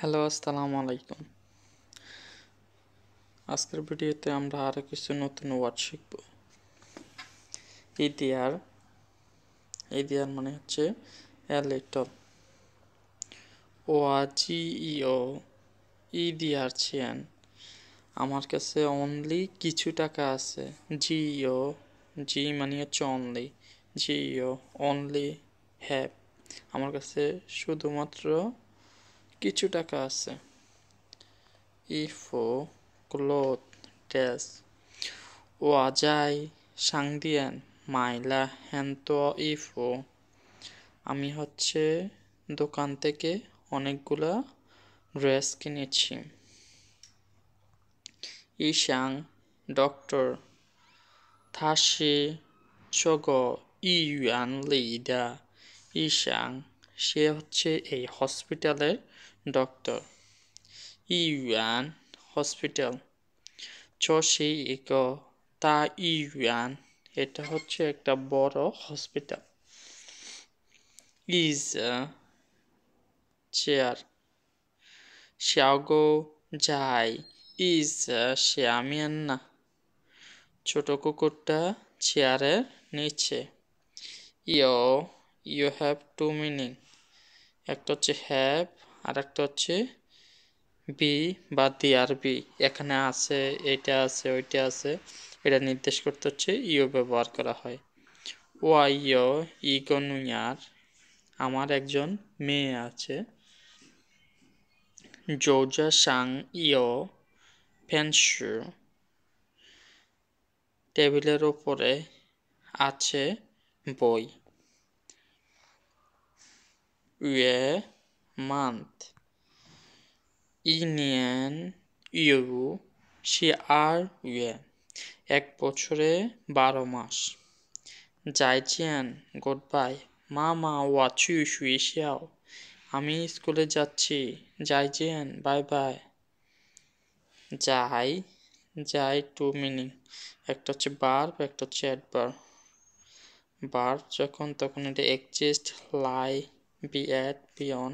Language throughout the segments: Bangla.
হ্যালো, আসসালামু আলাইকুম। আজকের ভিডিওতে আমরা আরো কিছু নতুন ওয়ার্ড শিখব। ইদিয়ার ইদিয়ার মানে হচ্ছে এ লিটল। ওয়াজিও ইদিয়ার ছিয়ান, আমার কাছে অনলি কিছু টাকা আছে। জিও জি মানে হচ্ছে অনলি, জিও অনলি হ্যাভ, আমার কাছে শুধুমাত্র কিছু টাকা আছে। ইফো ক্লোথ ড্রেস, ওয়াজাই সাংদিয়ান মাইলা হ্যান্তো ইফো, আমি হচ্ছে দোকান থেকে অনেকগুলা ড্রেস কিনেছি। ইশাং ডক্টর, থাশি চগ ইউয়ান লিদা, ইশাং সে হচ্ছে এই হসপিটালের ডক্টর। ইউয়ান হসপিটাল, চশি ইক তা ইউয়ান এটা হচ্ছে একটা বড় হসপিটাল। ইজ চেয়ার, শ্যাওগো যাই ইজ শ্যামিয়ান না, ছোট কুকুরটা চেয়ারের নিচে। You you have two meaning, একটা হচ্ছে হ্যাভ আর একটা হচ্ছে বি বা দিয়ার বি, এখানে আছে এটা আছে ওইটা আছে, এটা নির্দেশ করতে হচ্ছে ইউ ব্যবহার করা হয়। ওয়াইও ইগনুয়ার, আমার একজন মেয়ে আছে। জৌজা সাং ইও ফেন্সু, টেবিলের উপরে আছে বই। ইয়ে মান্থ, ইনিয়েন ইউ সি আর ইয়ে, এক বছরে 12 মাস। জাইজিয়ান গুড বাই, মামা ওয়াচু শুয়েছিয়াও, আমি স্কুলে যাচ্ছি। জাইজিয়ান বাই বাই। যাই যাই টু মিনিং, একটা হচ্ছে বার্ব একটা হচ্ছে অ্যাডভার্ব। বার্ব যখন তখন এটা exist lie be at be on,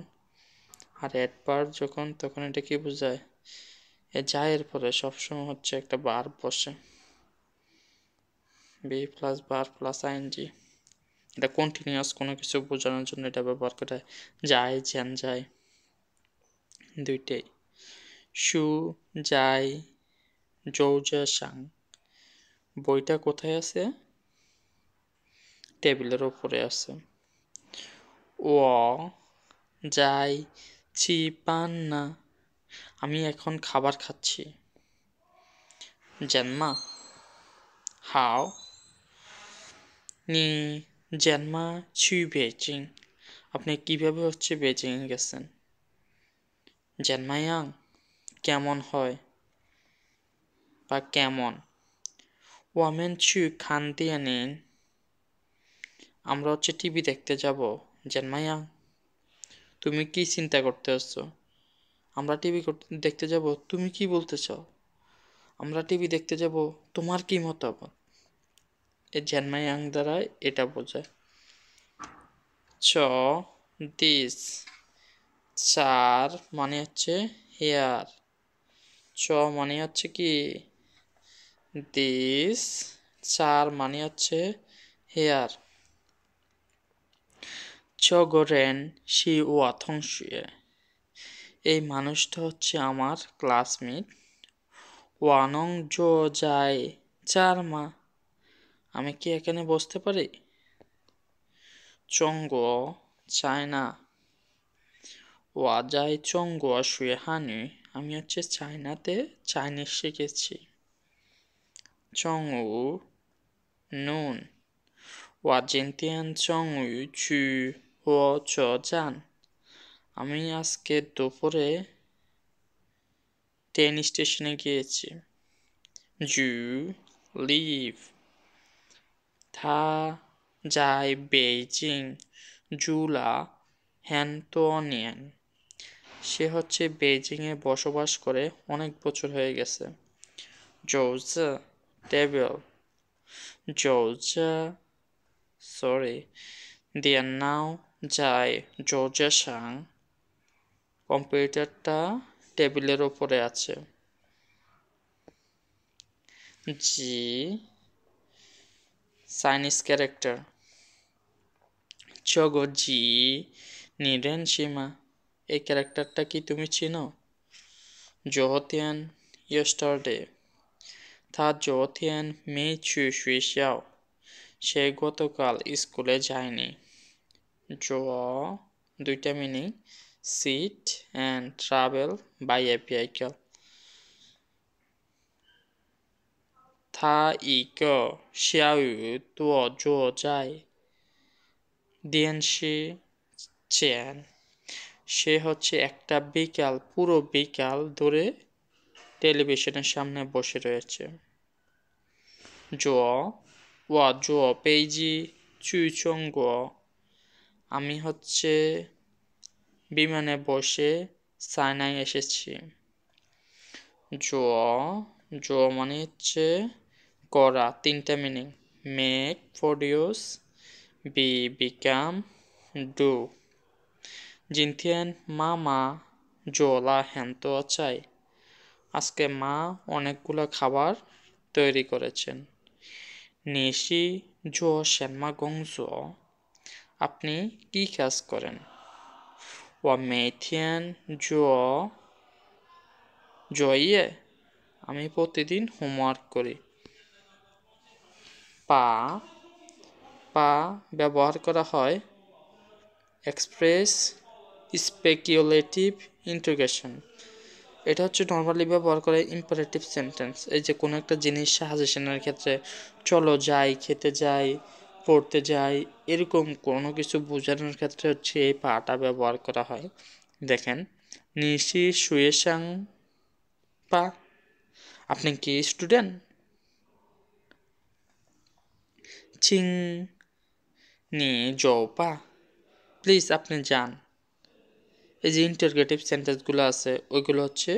আর অ্যাডভার্ব যখন তখন এটা কি বোঝায়, এ যাইয়ের পরে সবসময় হচ্ছে একটা বার্ব বসে, be plus verb plus ING. এটা কন্টিনিউয়াস কোনো কিছু বোঝানোর জন্য এটা ব্যবহার করে। যায় জ্যান যায় দুইটাই। শু যাই জৌজা সাং, বইটা কোথায় আছে? টেবিলের উপরে আছে। ও যাই চি পান না, আমি এখন খাবার খাচ্ছি। জেনমা হাও নি জেনমা ছুই বেজিং, আপনি কিভাবে হচ্ছে বেজিং গেছেন। জেনমায়াং কেমন হয় বা কেমন। ওয়ামেন ছু খান দিয়ে নিন, আমরা হচ্ছে টিভি দেখতে যাব। জেনমায়াং তুমি কি চিন্তা করতে আসছো, আমরা টিভি দেখতে যাব, তুমি কি বলতে চাও, আমরা টিভি দেখতে যাব, তোমার কি মতামত। এই জেনমায়াং দ্বারা এটা বোঝায়। চ দিস, চার মানে হচ্ছে হেয়ার, চ মানে হচ্ছে কি দিস, চার মানে হচ্ছে হেয়ার। চ গোরেন শি ওয়াথং শুয়ে, এই মানুষটা হচ্ছে আমার ক্লাসমেট। ওয়ানং জো যায় চার মা, আমি কি এখানে বসতে পারি। চঙ্গো চায়না, ওয়াজাই চঙ্গো শুয়ে হানি, আমি হচ্ছে চায়নাতে চাইনিজ শিখেছি। চংউ নুন, ওয়াজিনতিয়ান চংউ চু ও চান, আমি আজকে দুপুরে ট্রেন স্টেশনে গিয়েছি। জু লিভ, থা যাই বেইজিং জুলা হ্যান্টোনিয়ান, সে হচ্ছে বেইজিংয়ে বসবাস করে অনেক বছর হয়ে গেছে। জৌজা টেবিল, জৌজা সরি দিয়ে নাও যায় জৌজা সাং, কম্পিউটারটা টেবিলের উপরে আছে। জি চাইনিজ ক্যারেক্টার। জি নিরেন সীমা, এই ক্যারেক্টারটা কি তুমি চিনো? জোহতিয়ান ইয়েস্টারডে, তা জোহতিয়ান মে চু শুইশাও, সে গতকাল স্কুলে যায়নি। জো দুইটা meaning, sit and travel by a vehicle হচ্ছে একটা বিকাল, পুরো বিকাল ধরে টেলিভিশনের সামনে বসে রয়েছে। জো পেইজি চুইচঙ্গ, আমি হচ্ছে বিমানে বসে চায়নায় এসেছি। জো মানে হচ্ছে করা, তিনটা meaning, make, produce, become, do. জিনথিয়ান মা জোলা হ্যান্ত চাই, আজকে মা অনেকগুলো খাবার তৈরি করেছেন। নিশি জো শ্যানমা গংজ, আপনি কি কাজ করেন? ওয়া মেথিয়ান জয়ে, আমি প্রতিদিন হোমওয়ার্ক করি। পা ব্যবহার করা হয় এক্সপ্রেস স্পেকুলেটিভ ইন্টারোগেশন, এটা হচ্ছে নর্মালি ব্যবহার করে ইম্পারেটিভ সেন্টেন্স। এই যে কোনো একটা জিনিস সাজেশনের ক্ষেত্রে, চলো যাই, খেতে যাই, পড়তে যাই, এরকম কোনো কিছু বোঝানোর ক্ষেত্রে হচ্ছে এই পাটা ব্যবহার করা হয়। দেখেন, নিশি শুয়েশাং পা, আপনি কি স্টুডেন্ট? চিং নি জৌ পা, প্লিজ আপনি যান। এই যে ইন্টারগেটিভ সেন্টেন্সগুলো আছে, ওইগুলো হচ্ছে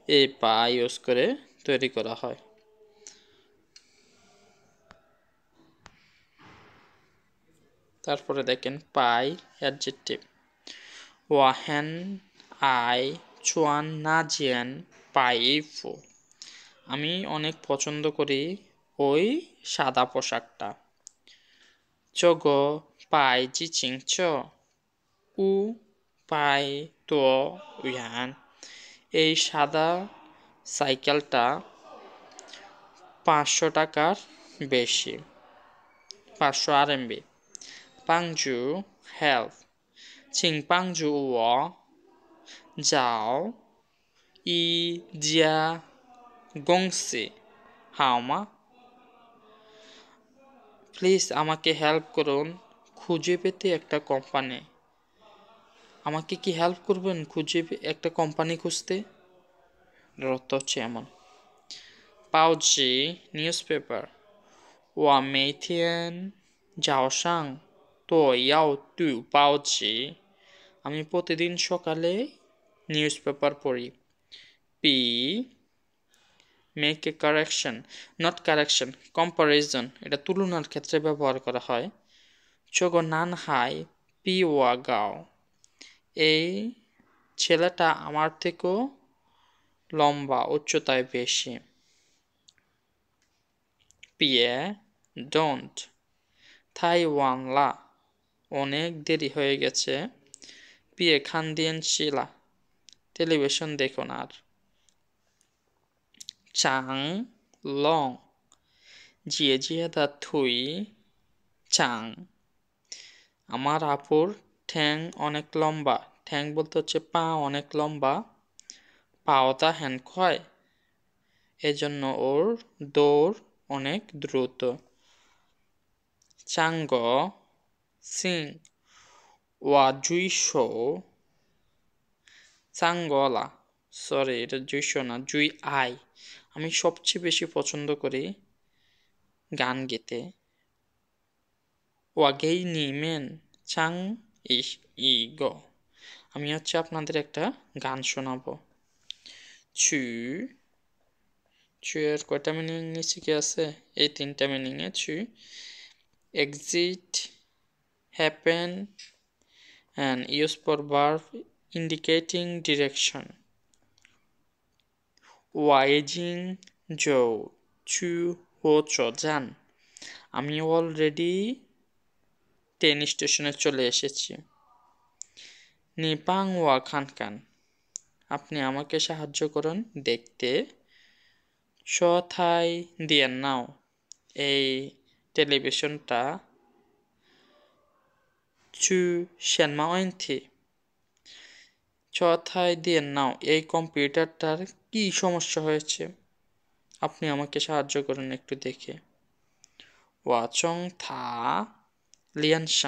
এই পা ইউজ করে তৈরি করা হয়। তারপরে দেখেন পাই অ্যাডজেক্টিভ, ওয়াহেন আই চুয়ান না জিয়ান পাই ফু, আমি অনেক পছন্দ করি ওই সাদা পোশাকটা। চগ পাই জি চিং চ, উ পাই তো উয়ান, এই সাদা সাইকেলটা 500 টাকার বেশি, 500 RMB। পাংজু হেল্প, চিং পাংজু ও যাও ই জিয়া গংসি হাওমা, প্লিজ আমাকে হেল্প করুন খুঁজে পেতে একটা কোম্পানি। আমাকে কি হেল্প করবেন খুঁজে একটা কোম্পানি খুঁজতে? অর্থ হচ্ছে এমন। পাওজি নিউজ পেপার, ওয়া মেথিয়ান যাওসাং তো ইয়াও তু পাওজি, আমি প্রতিদিন সকালে নিউজ পেপার পড়ি। P make a correction, not correction, comparison, এটা তুলনার ক্ষেত্রে ব্যবহার করা হয়। চোগ নান হাই পি ওয়া গাও, এই ছেলেটা আমার থেকেও লম্বা, উচ্চতায় বেশি। পিয়ে ডোন্ট থাইওয়ান লা, অনেক দেরি হয়ে গেছে। পিয়ে খান দিয়েন শিলা, টেলিভিশন দেখুন আর। চাং লং জিয়ে জিয়ে দা থুই চাং, আমার আপুর ঠ্যাং অনেক লম্বা, ঠ্যাং বলতে হচ্ছে পা অনেক লম্বা, পাওতা হ্যান খয়, এজন্য ওর দৌড় অনেক দ্রুত। চাঙ্গ সিং ওয়া জুইশো চাঙ্গলা, সরি এটা জুইশো না, জুই আই, আমি সবচেয়ে বেশি পছন্দ করি গান গেতে। ওয়াগেই নি মেন চাং ই গো, আমি হচ্ছে আপনাদের একটা গান শোনাবো। চু এর কয়টা মিনিং নিচে কি আছে? এই 3টা মিনিংয়ে চু, exit, happen and use for verb indicating direction. 我已经走去火车站。আমি অলরেডি ট্রেন স্টেশনে চলে এসেছি। 你帮我看看。আপনি আমাকে সাহায্য করুন দেখতে। 说台电脑 এই টেলিভিশনটা 去什么问题 চথায় দিয়ে নাও এই কম্পিউটারটার কি সমস্যা হয়েছে আপনি আমাকে সাহায্য করুন একটু দেখে। 我从他脸上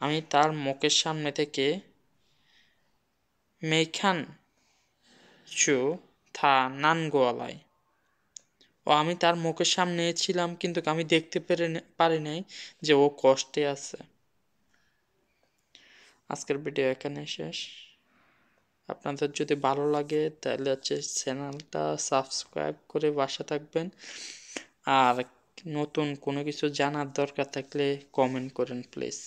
আমি তার মুখের সামনে থেকে 没看出他难过来 ও আমি তার মুখের সামনে ছিলাম কিন্তু আমি দেখতে পারি নাই যে ও কষ্টে আছে। আজকের ভিডিও এখানে শেষ। আপনাদের যদি ভালো লাগে তাহলে চ্যানেলটা সাবস্ক্রাইব করে পাশে থাকবেন, আর নতুন কোনো কিছু জানার দরকার থাকলে কমেন্ট করেন প্লিজ।